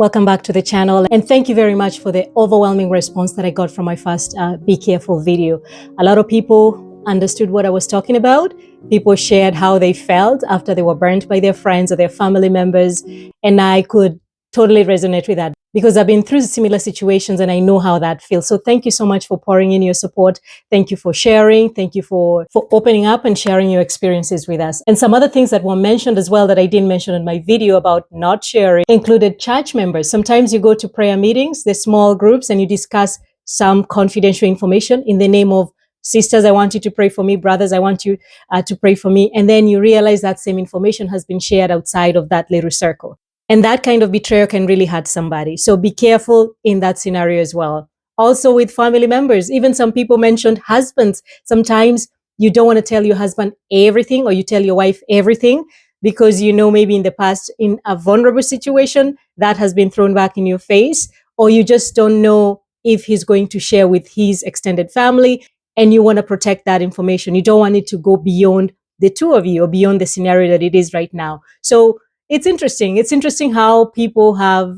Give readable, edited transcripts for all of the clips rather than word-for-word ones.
Welcome back to the channel, and thank you very much for the overwhelming response that I got from my first Be Careful video. A lot of people understood what I was talking about. People shared how they felt after they were burnt by their friends or their family members, and I could totally resonate with that because I've been through similar situations and I know how that feels. So thank you so much for pouring in your support. Thank you for sharing. Thank you for opening up and sharing your experiences with us. And some other things that were mentioned as well that I didn't mention in my video about not sharing included church members. Sometimes you go to prayer meetings, they're small groups, and you discuss some confidential information in the name of sisters, I want you to pray for me. Brothers, I want you to pray for me. And then you realize that same information has been shared outside of that little circle. And that kind of betrayal can really hurt somebody. So be careful in that scenario as well. Also with family members, even some people mentioned husbands. Sometimes you don't want to tell your husband everything or you tell your wife everything because you know maybe in the past in a vulnerable situation that has been thrown back in your face, or you just don't know if he's going to share with his extended family and you want to protect that information. You don't want it to go beyond the two of you or beyond the scenario that it is right now. So it's interesting. It's interesting how people have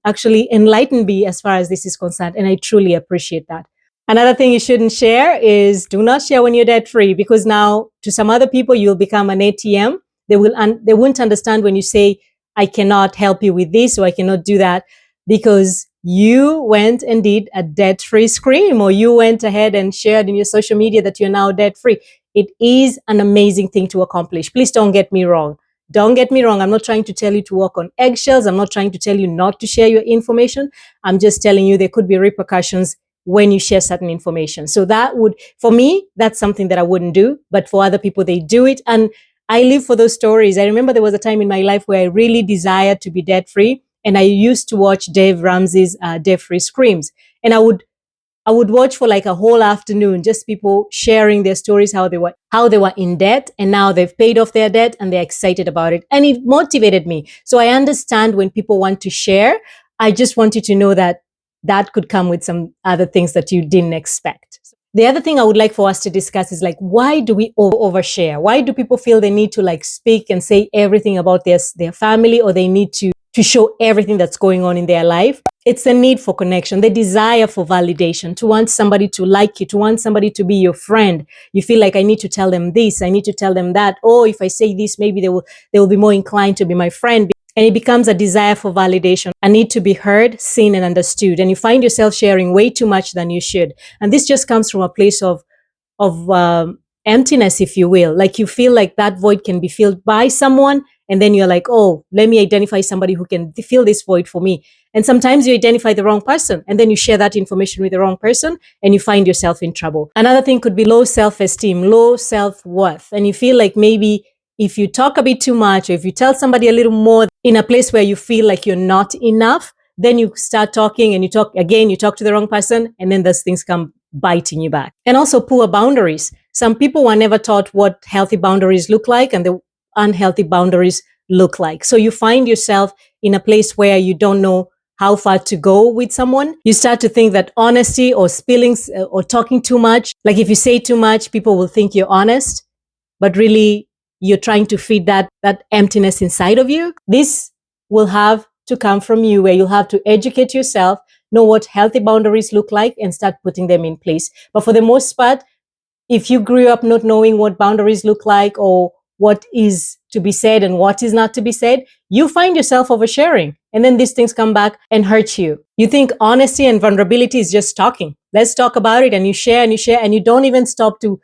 actually enlightened me as far as this is concerned. And I truly appreciate that. Another thing you shouldn't share is do not share when you're debt free, because now to some other people, you'll become an ATM. They won't understand when you say, I cannot help you with this or I cannot do that because you went and did a debt-free scream, or you went ahead and shared in your social media that you're now debt-free. It is an amazing thing to accomplish. Please don't get me wrong. Don't get me wrong. I'm not trying to tell you to walk on eggshells. I'm not trying to tell you not to share your information. I'm just telling you there could be repercussions when you share certain information. So that would, for me, that's something that I wouldn't do. But for other people, they do it. And I live for those stories. I remember there was a time in my life where I really desired to be debt-free. And I used to watch Dave Ramsey's debt-free screams. And I would watch for like a whole afternoon, just people sharing their stories, how they were in debt and now they've paid off their debt and they're excited about it. And it motivated me. So I understand when people want to share. I just want you to know that that could come with some other things that you didn't expect. The other thing I would like for us to discuss is like, why do we overshare? Why do people feel they need to like speak and say everything about their family, or they need to show everything that's going on in their life? It's the need for connection, the desire for validation, to want somebody to like you, to want somebody to be your friend. You feel like I need to tell them this, I need to tell them that. Oh, if I say this, maybe they will be more inclined to be my friend. And it becomes a desire for validation, a need to be heard, seen, and understood. And you find yourself sharing way too much than you should. And this just comes from a place of emptiness, if you will. Like you feel like that void can be filled by someone. And then you're like, oh, let me identify somebody who can fill this void for me. And sometimes you identify the wrong person and then you share that information with the wrong person and you find yourself in trouble. Another thing could be low self-esteem, low self-worth. And you feel like maybe if you talk a bit too much, or if you tell somebody a little more in a place where you feel like you're not enough, then you start talking and you talk to the wrong person, and then those things come biting you back. And also poor boundaries. Some people were never taught what healthy boundaries look like and the unhealthy boundaries look like. So you find yourself in a place where you don't know how far to go with someone. You start to think that honesty or spilling or talking too much, like if you say too much, people will think you're honest, but really you're trying to feed that emptiness inside of you. This will have to come from you, where you'll have to educate yourself, know what healthy boundaries look like, and start putting them in place. But for the most part, if you grew up not knowing what boundaries look like or what is to be said and what is not to be said, you find yourself oversharing. And then these things come back and hurt you. You think honesty and vulnerability is just talking. Let's talk about it. And you share and you share, and you don't even stop to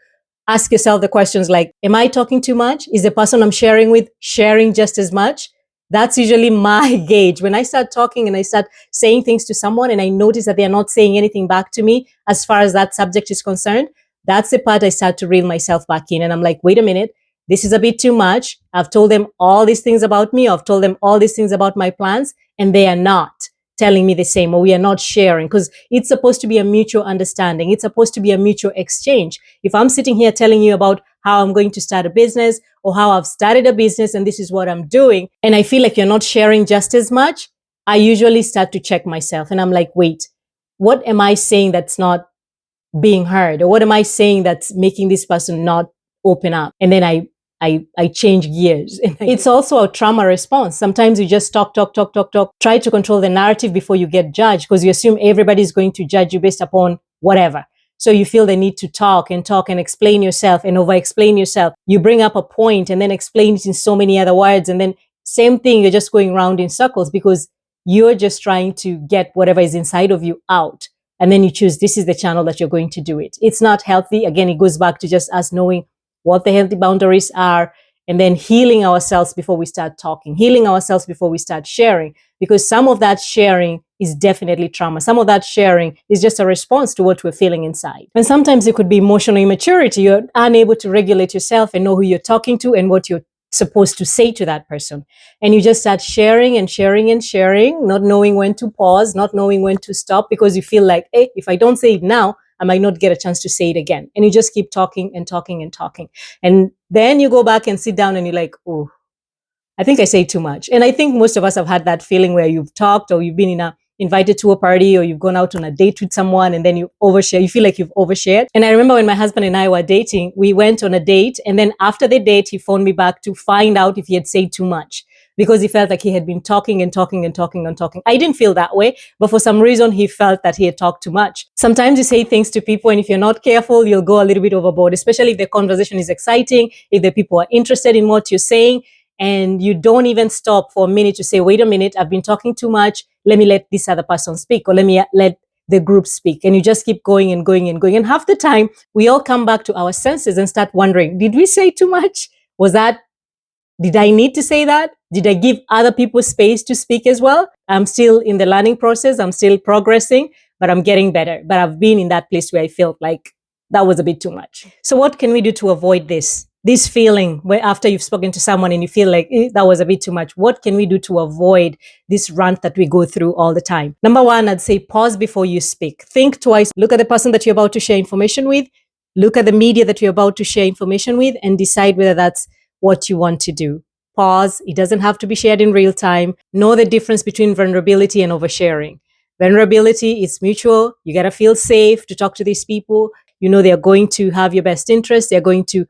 ask yourself the questions like, am I talking too much? Is the person I'm sharing with sharing just as much? That's usually my gauge. When I start talking and I start saying things to someone and I notice that they're not saying anything back to me as far as that subject is concerned, that's the part I start to reel myself back in. And I'm like, wait a minute, this is a bit too much. I've told them all these things about me. I've told them all these things about my plans, and they are not telling me the same, or we are not sharing, because it's supposed to be a mutual understanding. It's supposed to be a mutual exchange. If I'm sitting here telling you about how I'm going to start a business or how I've started a business and this is what I'm doing, and I feel like you're not sharing just as much, I usually start to check myself and I'm like, wait, what am I saying that's not being heard? Or what am I saying that's making this person not open up? And then I I change gears. It's also a trauma response. Sometimes you just talk, try to control the narrative before you get judged, because you assume everybody's going to judge you based upon whatever. So you feel the need to talk and explain yourself and over explain yourself. You bring up a point and then explain it in so many other words. And then same thing, you're just going around in circles because you're just trying to get whatever is inside of you out. And then you choose, this is the channel that you're going to do it. It's not healthy. Again, it goes back to just us knowing what the healthy boundaries are, and then healing ourselves before we start talking, healing ourselves before we start sharing, because some of that sharing is definitely trauma. Some of that sharing is just a response to what we're feeling inside. And sometimes it could be emotional immaturity. You're unable to regulate yourself and know who you're talking to and what you're supposed to say to that person. And you just start sharing and sharing and sharing, not knowing when to pause, not knowing when to stop, because you feel like, hey, if I don't say it now, I might not get a chance to say it again. And you just keep talking and talking and talking. And then you go back and sit down and you're like, oh, I think I say too much. And I think most of us have had that feeling where you've talked or you've been invited to a party or you've gone out on a date with someone and then you overshare. You feel like you've overshared. And I remember when my husband and I were dating, we went on a date. And then after the date, he phoned me back to find out if he had said too much, because he felt like he had been talking and talking and talking and talking. I didn't feel that way, but for some reason, he felt that he had talked too much. Sometimes you say things to people, and if you're not careful, you'll go a little bit overboard, especially if the conversation is exciting, if the people are interested in what you're saying, and you don't even stop for a minute to say, wait a minute, I've been talking too much. Let me let this other person speak, or let the group speak. And you just keep going and going and going. And half the time, we all come back to our senses and start wondering, did we say too much? Did I need to say that? Did I give other people space to speak as well? I'm still in the learning process. I'm still progressing, but I'm getting better. But I've been in that place where I felt like that was a bit too much. So what can we do to avoid this? This feeling where after you've spoken to someone and you feel like that was a bit too much. What can we do to avoid this rant that we go through all the time? Number one, I'd say pause before you speak. Think twice. Look at the person that you're about to share information with. Look at the media that you're about to share information with and decide whether that's what you want to do. Pause. It doesn't have to be shared in real time. Know the difference between vulnerability and oversharing. Vulnerability is mutual. You got to feel safe to talk to these people. You know they're going to have your best interest. They're going to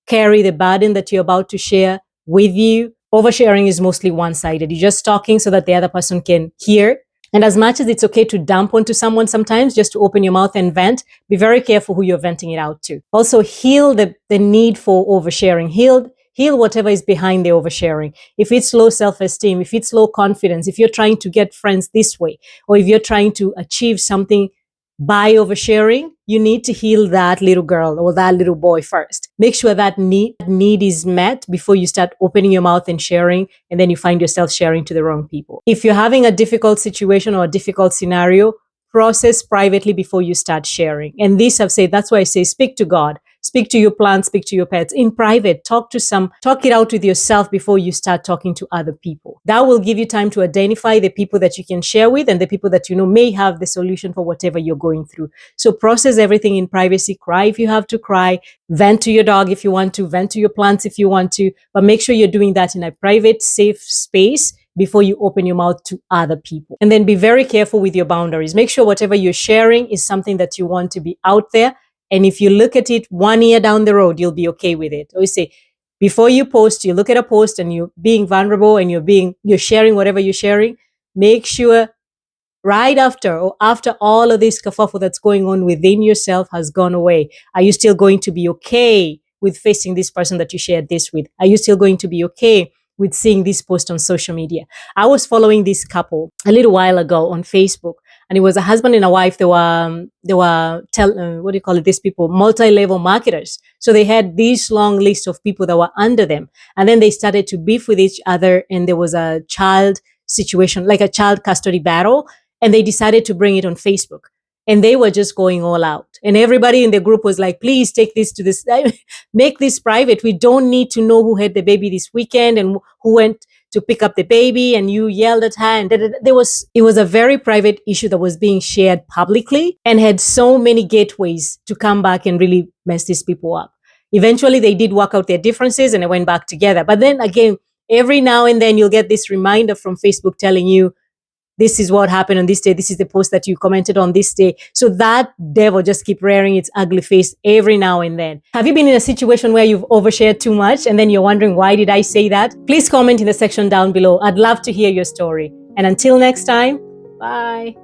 carry the burden that you're about to share with you. Oversharing is mostly one-sided. You're just talking so that the other person can hear. And as much as it's okay to dump onto someone sometimes, just to open your mouth and vent, be very careful who you're venting it out to. Also, heal the need for oversharing. Heal whatever is behind the oversharing. If it's low self-esteem, if it's low confidence, if you're trying to get friends this way, or if you're trying to achieve something by oversharing, you need to heal that little girl or that little boy first. Make sure that need is met before you start opening your mouth and sharing, and then you find yourself sharing to the wrong people. If you're having a difficult situation or a difficult scenario, process privately before you start sharing. And this I've said, that's why I say speak to God. Speak to your plants, speak to your pets in private. Talk it out with yourself before you start talking to other people. That will give you time to identify the people that you can share with and the people that you know may have the solution for whatever you're going through. So process everything in privacy. Cry if you have to cry. Vent to your dog if you want to. Vent to your plants if you want to. But make sure you're doing that in a private, safe space before you open your mouth to other people. And then be very careful with your boundaries. Make sure whatever you're sharing is something that you want to be out there. And if you look at it 1 year down the road, you'll be okay with it. Always say, before you post, you look at a post and you're being vulnerable and you're sharing whatever you're sharing. Make sure right after or after all of this kerfuffle that's going on within yourself has gone away, are you still going to be okay with facing this person that you shared this with? Are you still going to be okay with seeing this post on social media? I was following this couple a little while ago on Facebook, and it was a husband and a wife. They were what do you call it? These people, multi-level marketers. So they had this long list of people that were under them, and then they started to beef with each other, and there was a child situation, like a child custody battle, and they decided to bring it on Facebook. And they were just going all out. And everybody in the group was like, please take this to this, make this private. We don't need to know who had the baby this weekend and who went to pick up the baby and you yelled at her. And it was a very private issue that was being shared publicly and had so many gateways to come back and really mess these people up. Eventually, they did work out their differences and they went back together. But then again, every now and then you'll get this reminder from Facebook telling you, this is what happened on this day. This is the post that you commented on this day. So that devil just keep rearing its ugly face every now and then. Have you been in a situation where you've overshared too much and then you're wondering, why did I say that? Please comment in the section down below. I'd love to hear your story. And until next time, bye.